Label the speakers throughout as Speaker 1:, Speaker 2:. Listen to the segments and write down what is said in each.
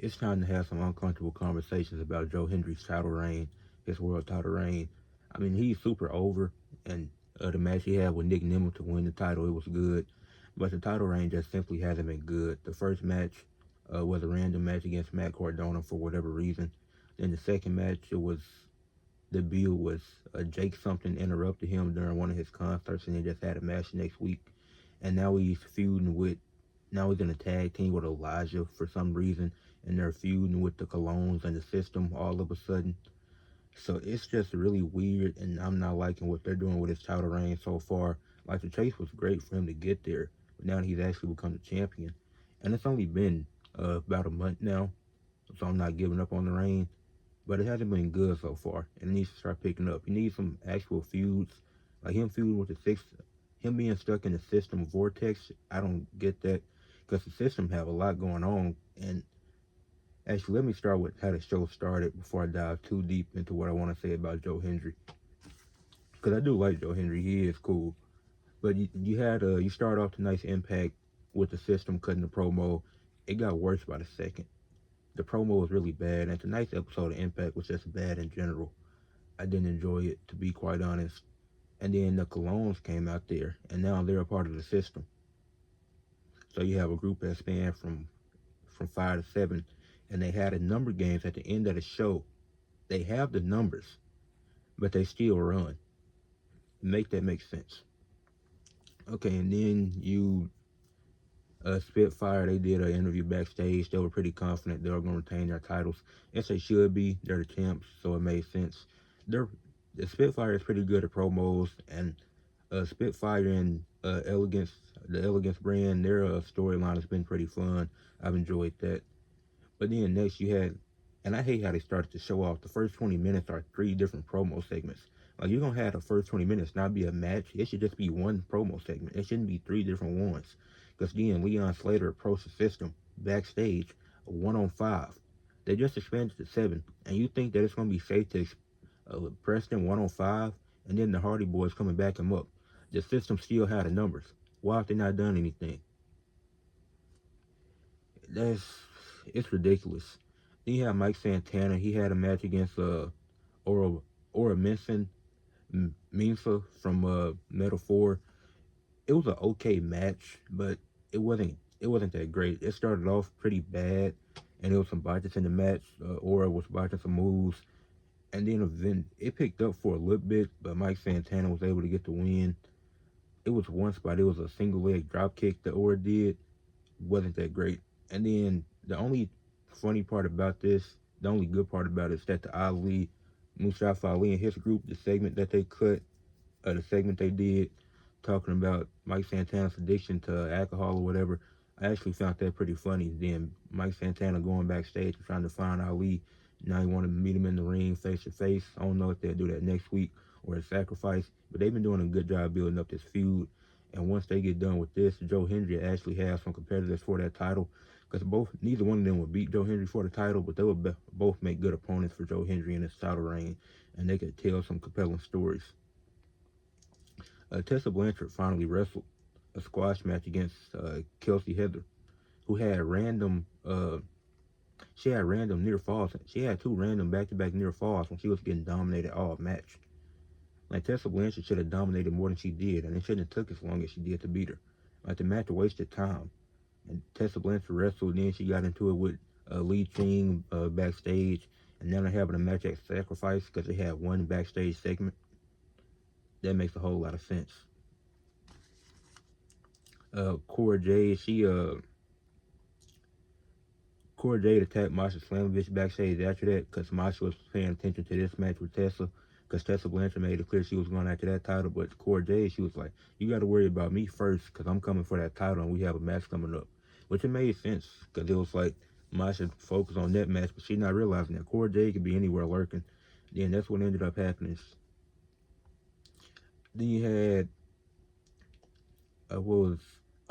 Speaker 1: it's time to have some uncomfortable conversations about Joe Hendry's title reign, his world title reign. I mean, he's super over, and the match he had with Nick Nimble to win the title, it was good, but the title reign just simply hasn't been good. The first match was a random match against Matt Cardona for whatever reason. Then the second match, it was the build was Jake something interrupted him during one of his concerts, and they just had a match next week. And now he's feuding with, now he's in a tag team with Elijah for some reason, and they're feuding with the Colognes and the system all of a sudden. So it's just really weird, and I'm not liking what they're doing with his title reign so far. Like the chase was great for him to get there, but now he's actually become the champion, and it's only been about a month now, so I'm not giving up on the reign. But it hasn't been good so far, and it needs to start picking up. He needs some actual feuds, like him feuding with the six, him being stuck in the system vortex. I don't get that because the system have a lot going on. And actually, let me start with how the show started before I dive too deep into what I want to say about Joe Hendry, because I do like Joe Hendry. He is cool, but you start off the nice Impact with the system cutting the promo. It got worse by the second. The promo was really bad, and tonight's episode of Impact was just bad in general. I didn't enjoy it, to be quite honest. And then the Colognes came out there, and now they're a part of the system. So you have a group that spanned from 5 to 7, and they had a number games at the end of the show. They have the numbers, but they still run. Make that make sense? Okay, and then you Spitfire, they did an interview backstage. They were pretty confident they were going to retain their titles. Yes, they should be. They're the champs, so it made sense. They're, the Spitfire is pretty good at promos, and Spitfire and the Elegance brand, their storyline has been pretty fun. I've enjoyed that. But then next you had, and I hate how they started to show off. The first 20 minutes are 3 different promo segments. Like, you're going to have the first 20 minutes not be a match. It should just be one promo segment. It shouldn't be 3 different ones. Because then Leon Slater approached the system backstage, 1-on-5. They just expanded to 7. And you think that it's going to be safe to press them 1-on-5, and then the Hardy Boys coming back him up. The system still had the numbers. Why have they not done anything? That's, it's ridiculous. Then you have Mike Santana. He had a match against Ora Ora Minsa from Metal 4. It was an okay match, but it wasn't that great. It started off pretty bad, and there was some botches in the match. Ora was botching some moves, and then it picked up for a little bit, but Mike Santana was able to get the win. It was one spot. It was a single leg drop kick that Ora did. Wasn't that great. And then the only funny part about this, the only good part about it is that the Ali, Mustafa Ali and his group, the segment that they cut, the segment they did talking about Mike Santana's addiction to alcohol or whatever, I actually found that pretty funny. Then Mike Santana going backstage and trying to find Ali. Now he wanted to meet him in the ring face to face. I don't know if they'll do that next week or a sacrifice, but they've been doing a good job building up this feud. And once they get done with this, Joe Hendry actually has some competitors for that title. Because neither one of them would beat Joe Hendry for the title, but they would both make good opponents for Joe Hendry in his title reign, and they could tell some compelling stories. Tessa Blanchard finally wrestled a squash match against Kelsey Heather, who had random near falls. She had 2 random back-to-back near falls when she was getting dominated all match. Like, Tessa Blanchard should have dominated more than she did, and it shouldn't have took as long as she did to beat her. Like, the match wasted time. And Tessa Blanchard wrestled, then she got into it with Lee Ching backstage, and now they're having a match at Sacrifice because they had one backstage segment. That makes a whole lot of sense. Cora Jade, Cora Jade attacked Masha Slamovich backstage after that because Masha was paying attention to this match with Tessa, because Tessa Blanchard made it clear she was going after that title. But Cora Jade, she was like, you got to worry about me first because I'm coming for that title and we have a match coming up. Which it made sense because it was like Masha focused on that match, but she not realizing that Cora Jade could be anywhere lurking. Then that's what ended up happening. Then you had what was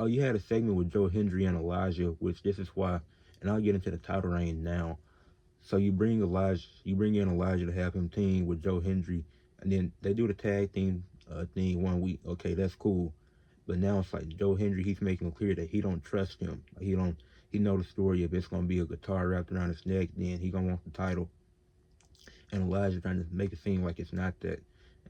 Speaker 1: you had a segment with Joe Hendry and Elijah, which this is why, and I'll get into the title reign now. So you bring in Elijah to have him team with Joe Hendry, and then they do the tag team thing one week. Okay, that's cool, but now it's like Joe Hendry, he's making it clear that he don't trust him. He he know the story. If it's gonna be a guitar wrapped around his neck, then he gonna want the title. And Elijah trying to make it seem like it's not that.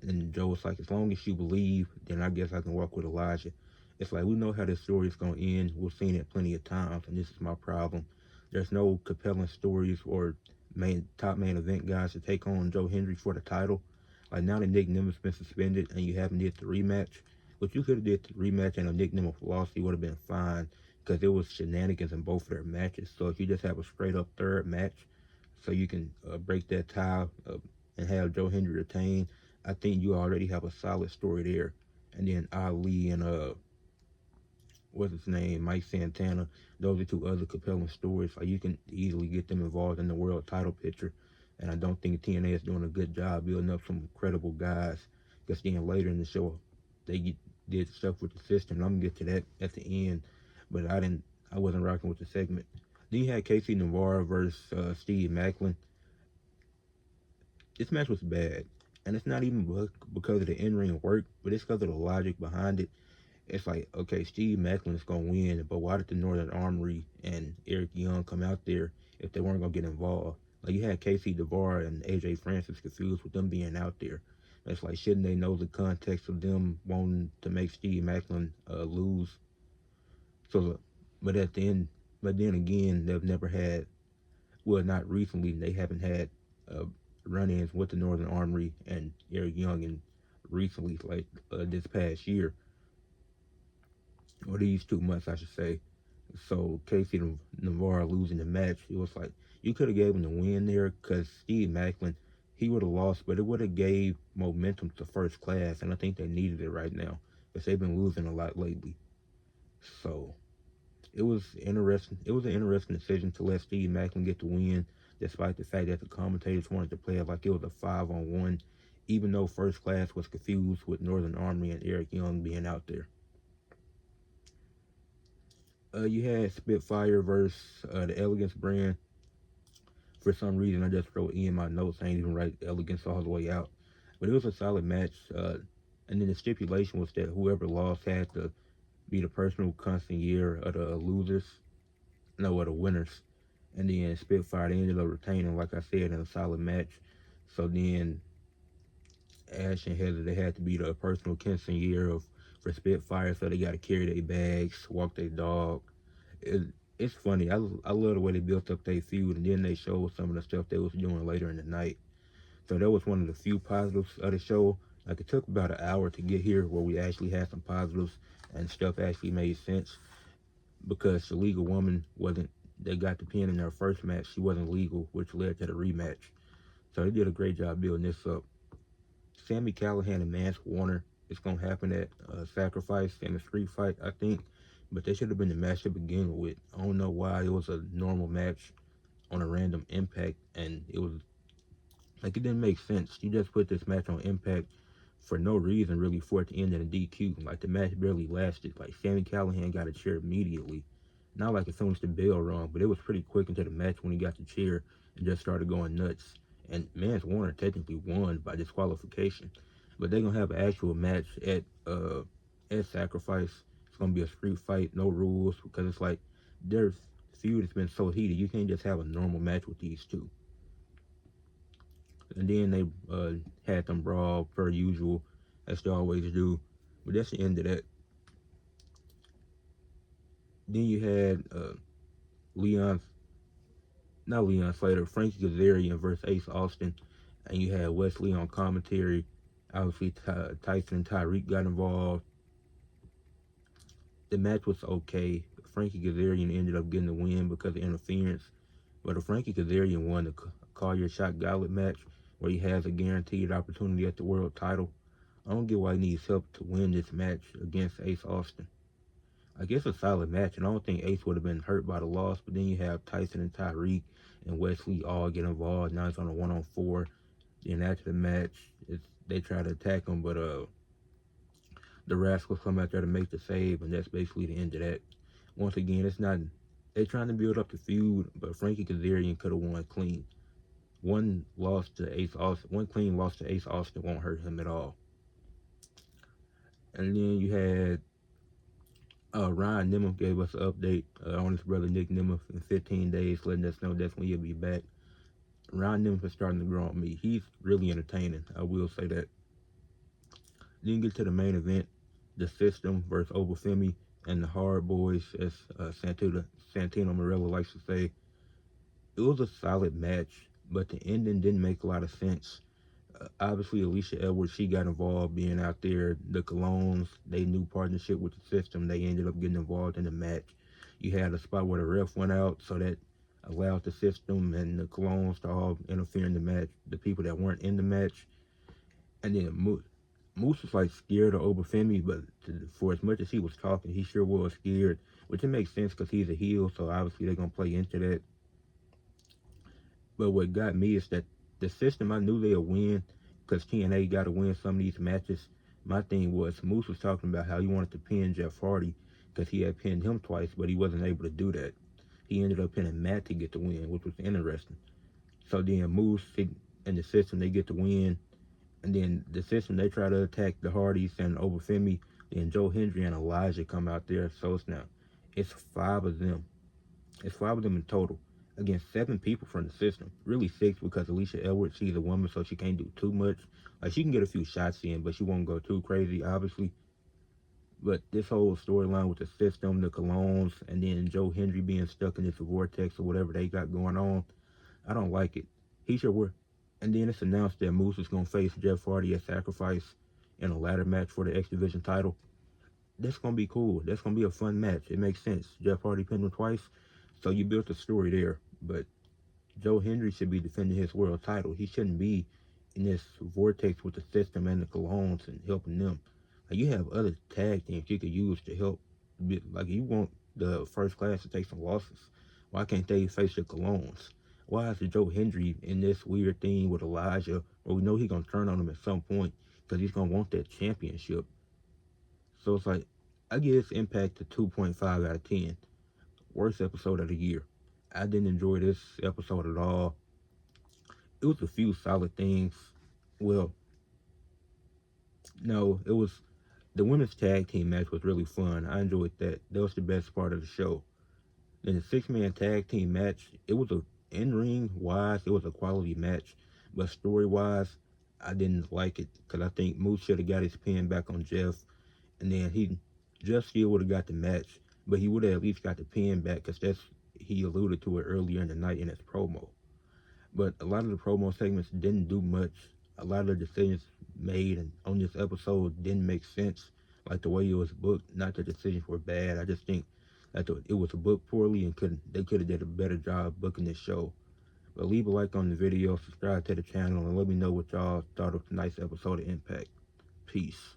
Speaker 1: And Joe was like, as long as you believe, then I guess I can walk with Elijah. It's like we know how this story is gonna end. We've seen it plenty of times, and this is my problem. There's no compelling stories or top main event guys to take on Joe Hendry for the title. Like now that Nick Nimitz been suspended and you haven't did the rematch, which you could have did the rematch and if Nick Nimitz lost, he would have been fine because there was shenanigans in both of their matches. So if you just have a straight up third match, so you can break that tie and have Joe Hendry retain, I think you already have a solid story there. And then Ali and what's his name, Mike Santana, those are two other compelling stories. Like you can easily get them involved in the world title picture. And I don't think TNA is doing a good job building up some credible guys. Because then later in the show, did stuff with the system. I'm gonna get to that at the end, but I wasn't rocking with the segment. Then you had Casey Navarro versus Steve Macklin. This match was bad, and it's not even because of the in-ring work, but it's because of the logic behind it. It's like, okay, Steve Macklin is gonna win, but why did the Northern Armory and Eric Young come out there if they weren't gonna get involved? Like you had Casey DeVar and AJ Francis confused with them being out there. It's like, shouldn't they know the context of them wanting to make Steve Macklin lose? So, but at the end, but then again, they've never had, well, not recently, they haven't had uh, run-ins with the Northern Armory and Eric Young and recently, like this past year, or these 2 months, I should say. So Casey Navarro losing the match, it was like you could have gave him the win there because Steve Macklin, he would have lost, but it would have gave momentum to First Class, and I think they needed it right now because they've been losing a lot lately. So it was interesting. It was an interesting decision to let Steve Macklin get the win, despite the fact that the commentators wanted to play it like it was a 5-on-1, even though First Class was confused with Northern Army and Eric Young being out there. You had Spitfire versus the Elegance brand. For some reason, I just wrote E in my notes. I ain't even write Elegance all the way out. But it was a solid match. And then the stipulation was that whoever lost had to be the personal consigliere of the losers. No, of the winners. And then Spitfire, they ended up retaining, like I said, in a solid match. So then Ash and Heather, they had to be the personal consigliere for Spitfire, so they got to carry their bags, walk their dog. It's funny. I love the way they built up their feud, and then they showed some of the stuff they was doing later in the night. So that was one of the few positives of the show. Like it took about an hour to get here where we actually had some positives and stuff actually made sense because the legal woman wasn't, they got the pin in their first match. She wasn't legal, which led to the rematch. So they did a great job building this up. Sami Callihan and Mance Warner, it's going to happen at Sacrifice in the street fight, I think. But they should have been the match to begin with. I don't know why it was a normal match on a random Impact, and it was like it didn't make sense. You just put this match on Impact for no reason really for it to end in a DQ. Like the match barely lasted. Like Sami Callihan got a chair immediately. Not like as soon as the bell rung, but it was pretty quick into the match when he got the chair and just started going nuts. And Mance Warner technically won by disqualification. But they're gonna have an actual match at Sacrifice. It's gonna be a street fight, no rules, because it's like their feud has been so heated. You can't just have a normal match with these two. And then they had them brawl per usual, as they always do. But that's the end of that. Then you had not Leon Slater, Frankie Kazarian versus Ace Austin, and you had Wesley on commentary. Obviously, Tyson and Tyreek got involved. The match was okay. Frankie Kazarian ended up getting the win because of interference. But if Frankie Kazarian won the Call Your Shot Gauntlet match, where he has a guaranteed opportunity at the world title, I don't get why he needs help to win this match against Ace Austin. I guess a solid match, and I don't think Ace would have been hurt by the loss, but then you have Tyson and Tyreek and Wesley all get involved. Now it's on a 1-on-4. Then after the match, they try to attack him, but the Rascals come out there to make the save, and that's basically the end of that. Once again, it's not, they're trying to build up the feud, but Frankie Kazarian could have won clean. One clean loss to Ace Austin won't hurt him at all. And then you had Ryan Nemeth gave us an update on his brother Nick Nemeth in 15 days, letting us know that's when he'll be back. Ryan Nemeth is starting to grow on me. He's really entertaining. I will say that. Then get to the main event, the System versus Obafemi and the Hard Boys, as Santino Morello likes to say. It was a solid match, but the ending didn't make a lot of sense. Obviously, Alicia Edwards, she got involved being out there. The Colognes, they knew partnership with the System. They ended up getting involved in the match. You had a spot where the ref went out, so that allowed the System and the Colognes to all interfere in the match. The people that weren't in the match, and then Moose was like scared of Obafemi, but for as much as he was talking, he sure was scared, which it makes sense because he's a heel, so obviously they're gonna play into that. But what got me is that the System, I knew they'll win because TNA got to win some of these matches. My thing was Moose was talking about how he wanted to pin Jeff Hardy because he had pinned him twice, but he wasn't able to do that. He ended up pinning Matt to get the win, which was interesting. So then and the System, they get the win. And then the System, they try to attack the Hardys and Obafemi. Then Joe Hendry and Elijah come out there. So it's five of them. It's five of them in total against seven people from the System. Really six because Alicia Edwards, she's a woman, so she can't do too much. Like, she can get a few shots in, but she won't go too crazy, obviously. But this whole storyline with the System, the Colognes, and then Joe Hendry being stuck in this vortex or whatever they got going on, I don't like it. He should work. And then it's announced that Moose is going to face Jeff Hardy at Sacrifice in a ladder match for the X Division title. That's going to be cool. That's going to be a fun match. It makes sense. Jeff Hardy pinned him twice, so you built a story there. But Joe Hendry should be defending his world title. He shouldn't be in this vortex with the System and the Colognes and helping them. Like, you have other tag teams you could use to help. Like, you want the First Class to take some losses. Why can't they face the Colognes? Why is Joe Hendry in this weird thing with Elijah? Well, we know he's going to turn on him at some point because he's going to want that championship. So it's like, I give this Impact a 2.5 out of 10. Worst episode of the year. I didn't enjoy this episode at all. It was a few solid things. Well, no, it was the women's tag team match was really fun. I enjoyed that. That was the best part of the show. Then the six-man tag team match, it was a in-ring wise, it was a quality match, but story-wise, I didn't like it because I think Moose should have got his pin back on Jeff, and then Jeff still would have got the match, but he would have at least got the pin back because he alluded to it earlier in the night in his promo. But a lot of the promo segments didn't do much. A lot of the decisions made on this episode didn't make sense, like the way it was booked. Not that the decisions were bad. I just think that it was booked poorly and they could have did a better job booking this show. But leave a like on the video, subscribe to the channel, and let me know what y'all thought of tonight's episode of Impact. Peace.